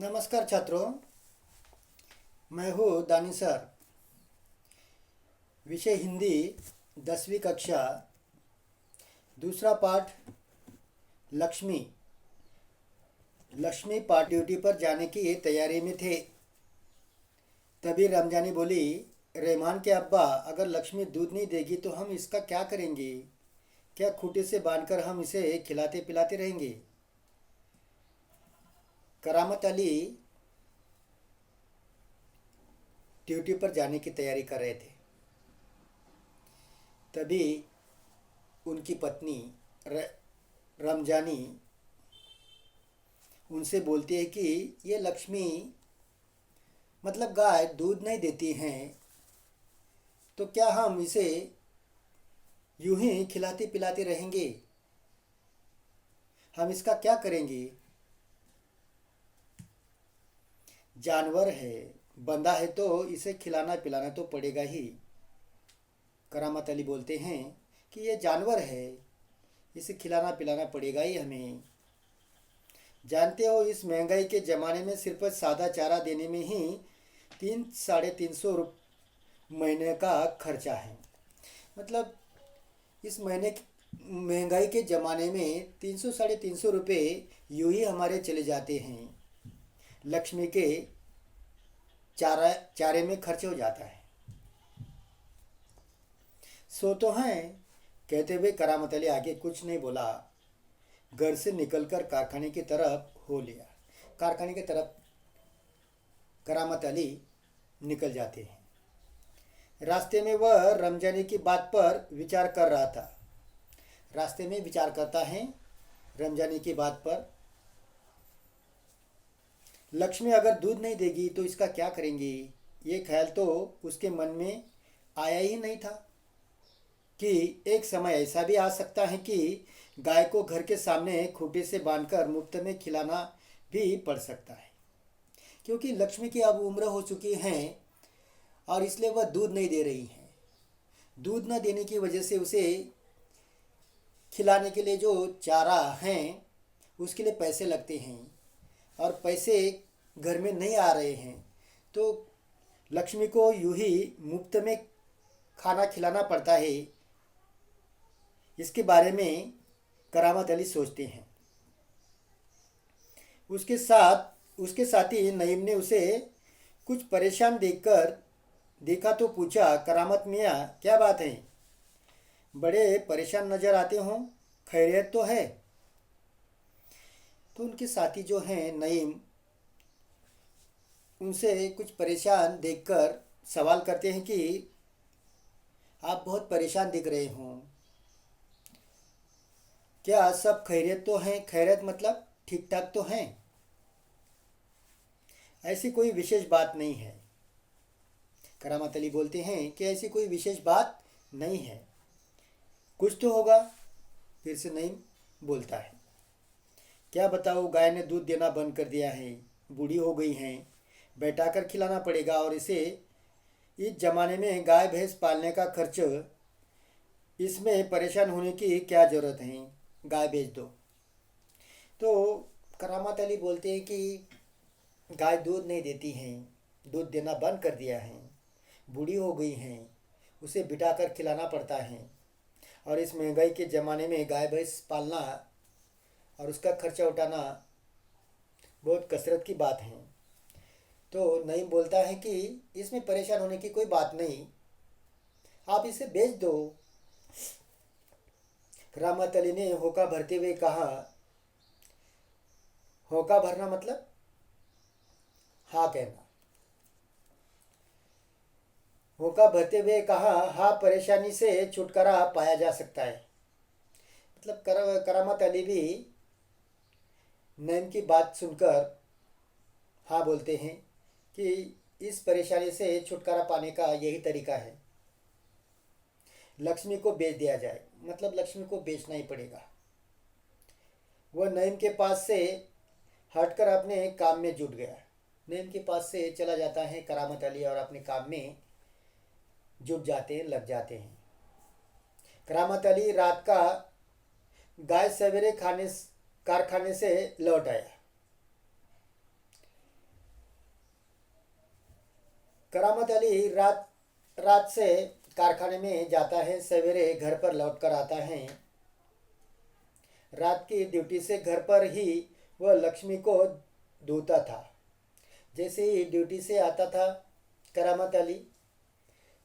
नमस्कार छात्रों, मैं हूँ दानी सर। विषय हिंदी 10वीं कक्षा, दूसरा पाठ लक्ष्मी। लक्ष्मी पार्ट ड्यूटी पर जाने की तैयारी में थे। तभी रमजानी बोली, रहमान के अब्बा, अगर लक्ष्मी दूध नहीं देगी तो हम इसका क्या करेंगे? क्या खूंटे से बांधकर हम इसे खिलाते पिलाते रहेंगे? करामत अली ड्यूटी पर जाने की तैयारी कर रहे थे। तभी उनकी पत्नी रमजानी उनसे बोलती है कि ये लक्ष्मी मतलब गाय दूध नहीं देती हैं, तो क्या हम इसे यूं ही खिलाते पिलाते रहेंगे? हम इसका क्या करेंगे? जानवर है, बंदा है, तो इसे खिलाना पिलाना तो पड़ेगा ही। करामत अली बोलते हैं कि ये जानवर है, इसे खिलाना पिलाना पड़ेगा ही हमें। जानते हो, इस महंगाई के ज़माने में सिर्फ सादा चारा देने में ही 300-350 महीने का खर्चा है। मतलब इस महीने महंगाई के ज़माने में 300-350 रुपये यूँ ही हमारे चले जाते हैं। लक्ष्मी के चारे में खर्च हो जाता है। सो तो हैं, कहते हुए करामत अली आगे कुछ नहीं बोला। घर से निकलकर कारखाने की तरफ हो लिया। कारखाने की तरफ करामत अली निकल जाते हैं। रास्ते में वह रमजानी की बात पर विचार कर रहा था। रास्ते में विचार करता है रमजानी की बात पर। लक्ष्मी अगर दूध नहीं देगी तो इसका क्या करेंगे? ये ख्याल तो उसके मन में आया ही नहीं था कि एक समय ऐसा भी आ सकता है कि गाय को घर के सामने खूंटे से बांधकर मुफ्त में खिलाना भी पड़ सकता है, क्योंकि लक्ष्मी की अब उम्र हो चुकी है और इसलिए वह दूध नहीं दे रही है। दूध न देने की वजह से उसे खिलाने के लिए जो चारा हैं उसके लिए पैसे लगते हैं और पैसे घर में नहीं आ रहे हैं, तो लक्ष्मी को यूं ही मुफ्त में खाना खिलाना पड़ता है। इसके बारे में करामत अली सोचते हैं। उसके साथी नईम ने उसे कुछ परेशान देखा तो पूछा, करामत मियाँ क्या बात है? बड़े परेशान नज़र आते हो, खैरियत तो है? तो उनके साथी जो हैं नईम, उनसे कुछ परेशान देखकर सवाल करते हैं कि आप बहुत परेशान दिख रहे हो, क्या सब खैरियत तो हैं? खैरियत मतलब ठीक ठाक तो हैं? ऐसी कोई विशेष बात नहीं है। करामत अली बोलते हैं कि ऐसी कोई विशेष बात नहीं है, कुछ तो होगा। फिर से नईम बोलता है, क्या बताओ, गाय ने दूध देना बंद कर दिया है, बूढ़ी हो गई हैं, बैठाकर खिलाना पड़ेगा और इसे इस ज़माने में गाय भैंस पालने का खर्च, इसमें परेशान होने की क्या ज़रूरत है, गाय बेच दो। तो करामत अली बोलते हैं कि गाय दूध नहीं देती हैं, दूध देना बंद कर दिया है, बूढ़ी हो गई हैं, उसे बिठाकर खिलाना पड़ता है और इस महंगाई के ज़माने में गाय भैंस पालना और उसका खर्चा उठाना बहुत कसरत की बात है। तो नईम बोलता है कि इसमें परेशान होने की कोई बात नहीं, आप इसे बेच दो। करामत अली ने होका भरते हुए कहा, होका भरना मतलब हाँ कहना। होका भरते हुए कहा, हाँ, परेशानी से छुटकारा पाया जा सकता है। मतलब करामत अली भी नईम की बात सुनकर हाँ बोलते हैं कि इस परेशानी से छुटकारा पाने का यही तरीका है, लक्ष्मी को बेच दिया जाए। मतलब लक्ष्मी को बेचना ही पड़ेगा। वह नईम के पास से हटकर अपने काम में जुट गया। नईम के पास से चला जाता है करामत अली और अपने काम में जुट जाते हैं, लग जाते हैं। करामत अली रात का गाय सवेरे कारखाने से लौट आया। करामत अली रात रात से कारखाने में जाता है, सवेरे घर पर लौट कर आता है। रात की ड्यूटी से घर पर ही वह लक्ष्मी को धोता था। जैसे ही ड्यूटी से आता था करामत अली,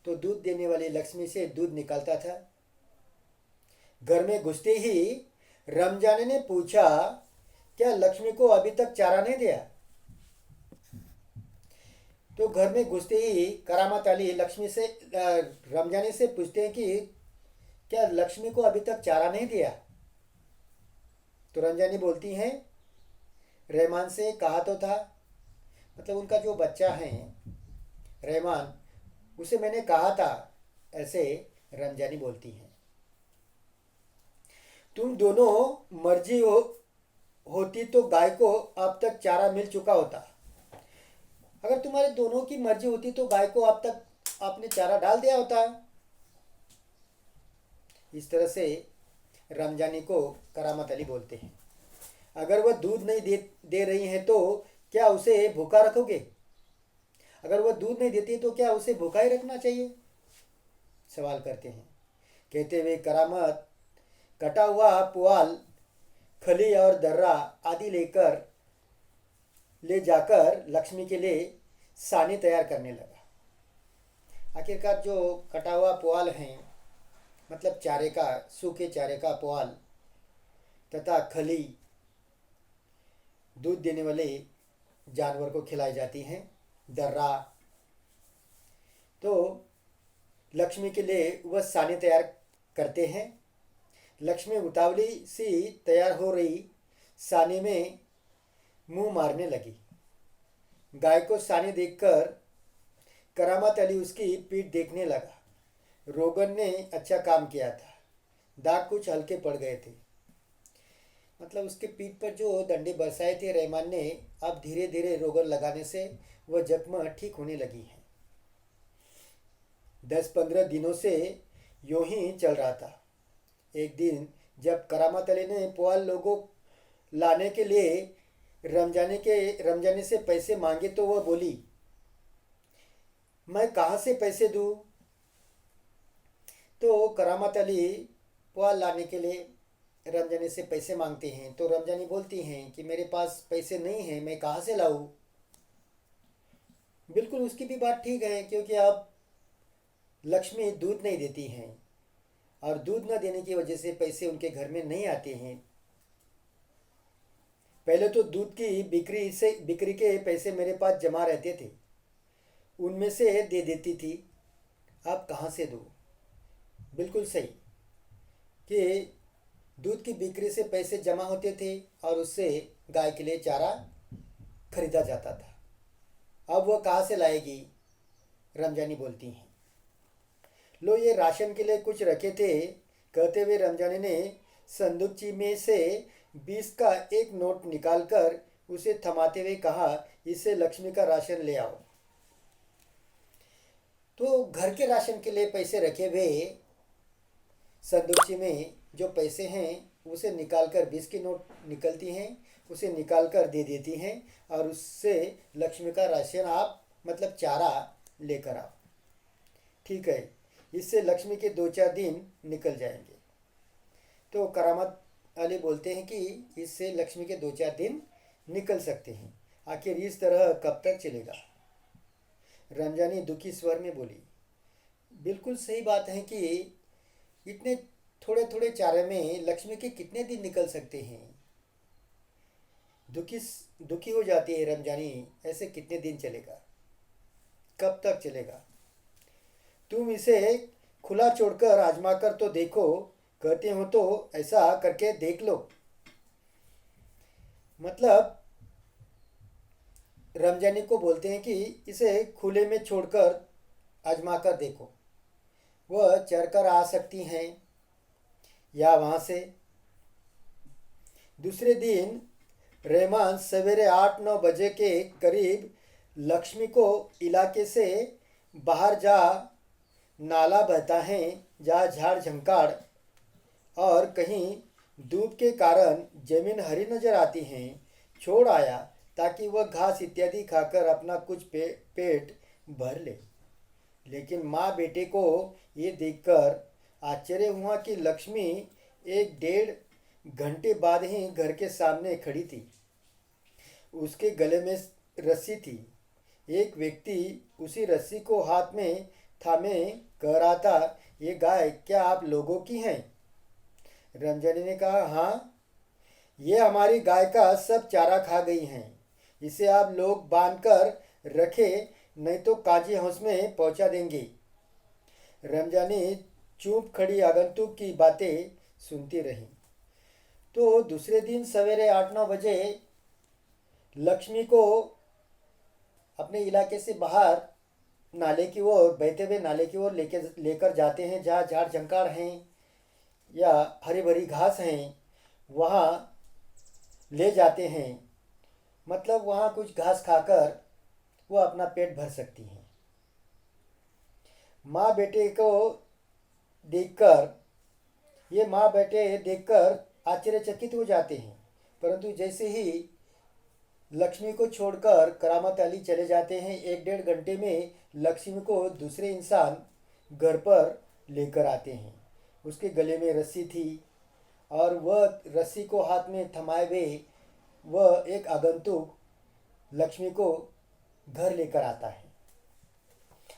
तो दूध देने वाली लक्ष्मी से दूध निकालता था। घर में घुसते ही रमजान ने पूछा, क्या लक्ष्मी को अभी तक चारा नहीं दिया? तो घर में घुसते ही करामत अली लक्ष्मी से रमजानी से पूछते हैं कि क्या लक्ष्मी को अभी तक चारा नहीं दिया? तो रमजानी बोलती हैं, रहमान से कहा तो था, मतलब उनका जो बच्चा है रहमान, उसे मैंने कहा था, ऐसे रमजानी बोलती हैं। तुम दोनों मर्जी होती तो गाय को अब तक चारा मिल चुका होता। अगर तुम्हारे दोनों की मर्जी होती तो गाय को अब तक आपने चारा डाल दिया होता। इस तरह से रमजानी को करामत अली बोलते हैं। अगर वह दूध नहीं दे रही है तो क्या उसे भूखा रखोगे? अगर वह दूध नहीं देती तो क्या उसे भूखा ही रखना चाहिए? सवाल करते हैं। कहते हुए करामत कटा हुआ पुआल, खली और दर्रा आदि ले जाकर लक्ष्मी के लिए सानी तैयार करने लगा। आखिरकार जो कटा हुआ पुआल है, मतलब चारे का, सूखे चारे का पुआल तथा खली दूध देने वाले जानवर को खिलाई जाती हैं, दर्रा, तो लक्ष्मी के लिए वह सानी तैयार करते हैं। लक्ष्मी उतावली सी तैयार हो रही सानी में मुंह मारने लगी। गाय को सानी देखकर करामत अली उसकी पीठ देखने लगा। रोगन ने अच्छा काम किया था, दाग कुछ हल्के पड़ गए थे। मतलब उसके पीठ पर जो डंडे बरसाए थे रहमान ने, अब धीरे धीरे रोगन लगाने से वह जख्म ठीक होने लगी है। 10-15 दिनों से यूं ही चल रहा था। एक दिन जब करामत अली ने पुआल लोगों लाने के लिए रमजानी से पैसे मांगे तो वह बोली, मैं कहाँ से पैसे दूँ? तो करामत अली पुआल लाने के लिए रमजानी से पैसे मांगते हैं तो रमजानी बोलती हैं कि मेरे पास पैसे नहीं हैं, मैं कहाँ से लाऊं? बिल्कुल उसकी भी बात ठीक है, क्योंकि अब लक्ष्मी दूध नहीं देती हैं और दूध न देने की वजह से पैसे उनके घर में नहीं आते हैं। पहले तो दूध की बिक्री के पैसे मेरे पास जमा रहते थे, उनमें से दे देती थी, अब कहाँ से दूँ? बिल्कुल सही कि दूध की बिक्री से पैसे जमा होते थे और उससे गाय के लिए चारा खरीदा जाता था। अब वह कहाँ से लाएगी? रमजानी बोलती हैं। लो ये राशन के लिए कुछ रखे थे, कहते हुए रमजानी ने संदूकची में से 20 का एक नोट निकालकर उसे थमाते हुए कहा, इससे लक्ष्मी का राशन ले आओ। तो घर के राशन के लिए पैसे रखे हुए संदूकची में जो पैसे हैं उसे निकालकर 20 की नोट निकलती हैं, उसे निकालकर दे देती हैं और उससे लक्ष्मी का राशन आप मतलब चारा लेकर आओ। ठीक है, इससे लक्ष्मी के 2-4 दिन निकल जाएंगे। तो करामत अली बोलते हैं कि इससे लक्ष्मी के 2-4 दिन निकल सकते हैं। आखिर इस तरह कब तक चलेगा? रमजानी दुखी स्वर में बोली, बिल्कुल सही बात है कि इतने थोड़े थोड़े चारे में लक्ष्मी के कितने दिन निकल सकते हैं? दुखी हो जाती है रमजानी, ऐसे कितने दिन चलेगा, कब तक चलेगा? तुम इसे खुला छोड़कर आजमा कर तो देखो, कहते हो तो ऐसा करके देख लो। मतलब रमजानी को बोलते हैं कि इसे खुले में छोड़कर आजमा कर देखो, वह चढ़कर आ सकती हैं या वहाँ से। दूसरे दिन रहमान सवेरे 8-9 बजे के करीब लक्ष्मी को इलाके से बाहर जा नाला बहता है जहाँ झाड़ झंकाड़ और कहीं धूप के कारण जमीन हरी नजर आती है, छोड़ आया ताकि वह घास इत्यादि खाकर अपना कुछ पेट भर ले। लेकिन माँ बेटे को ये देखकर आश्चर्य हुआ कि लक्ष्मी 1 डेढ़ घंटे बाद ही घर के सामने खड़ी थी। उसके गले में रस्सी थी। एक व्यक्ति उसी रस्सी को हाथ में थामे कह रहा था, ये गाय क्या आप लोगों की हैं? रमजानी ने कहा, हाँ, ये हमारी गाय का सब चारा खा गई हैं। इसे आप लोग बांध कर रखे, नहीं तो काजी हाउस में पहुंचा देंगे। रमजानी चुप खड़ी आगंतुक की बातें सुनती रही। तो दूसरे दिन सवेरे 8-9 बजे लक्ष्मी को अपने इलाके से बाहर नाले की ओर, बहते हुए नाले की ओर लेकर जाते हैं, जहाँ झाड़ झंकार हैं या हरी भरी घास हैं, वहाँ ले जाते हैं। मतलब वहाँ कुछ घास खाकर वो अपना पेट भर सकती हैं। माँ बेटे देखकर आश्चर्यचकित हो जाते हैं। परंतु जैसे ही लक्ष्मी को छोड़कर करामत अली चले जाते हैं, 1 डेढ़ घंटे में लक्ष्मी को दूसरे इंसान घर पर लेकर आते हैं। उसके गले में रस्सी थी और वह रस्सी को हाथ में थमाए हुए वह एक आगंतुक लक्ष्मी को घर लेकर आता है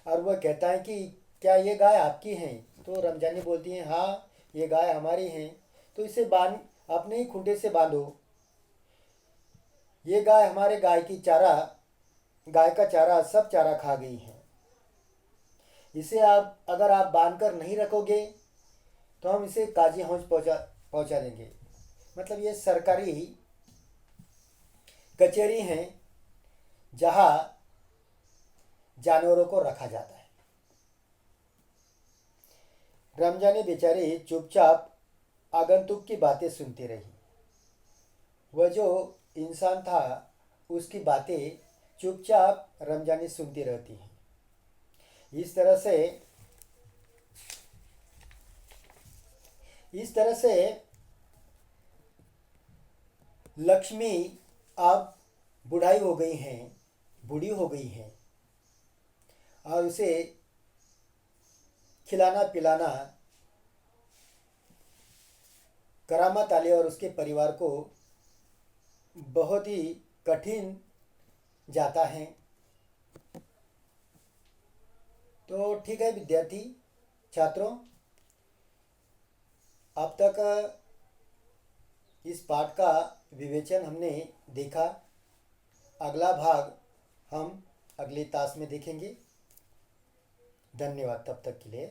और वह कहता है कि क्या ये गाय आपकी हैं? तो रमजानी बोलती हैं, हाँ, ये गाय हमारी हैं। तो इसे बांध, अपने ही खूंटे से बांधो। ये गाय हमारे गाय का चारा सब चारा खा गई है। इसे अगर आप बांध कर नहीं रखोगे तो हम इसे काजी हाउस पहुंचा देंगे। मतलब ये सरकारी कचहरी है जहां जानवरों को रखा जाता है। रमजानी बेचारी चुपचाप आगंतुक की बातें सुनती रही। वह जो इंसान था उसकी बातें चुपचाप रमजानी सुनती रहती है। इस तरह से लक्ष्मी अब बूढ़ी हो गई हैं और उसे खिलाना पिलाना करामत आली और उसके परिवार को बहुत ही कठिन जाता है। तो ठीक है विद्यार्थी छात्रों, अब तक इस पाठ का विवेचन हमने देखा। अगला भाग हम अगले तास में देखेंगे। धन्यवाद तब तक के लिए।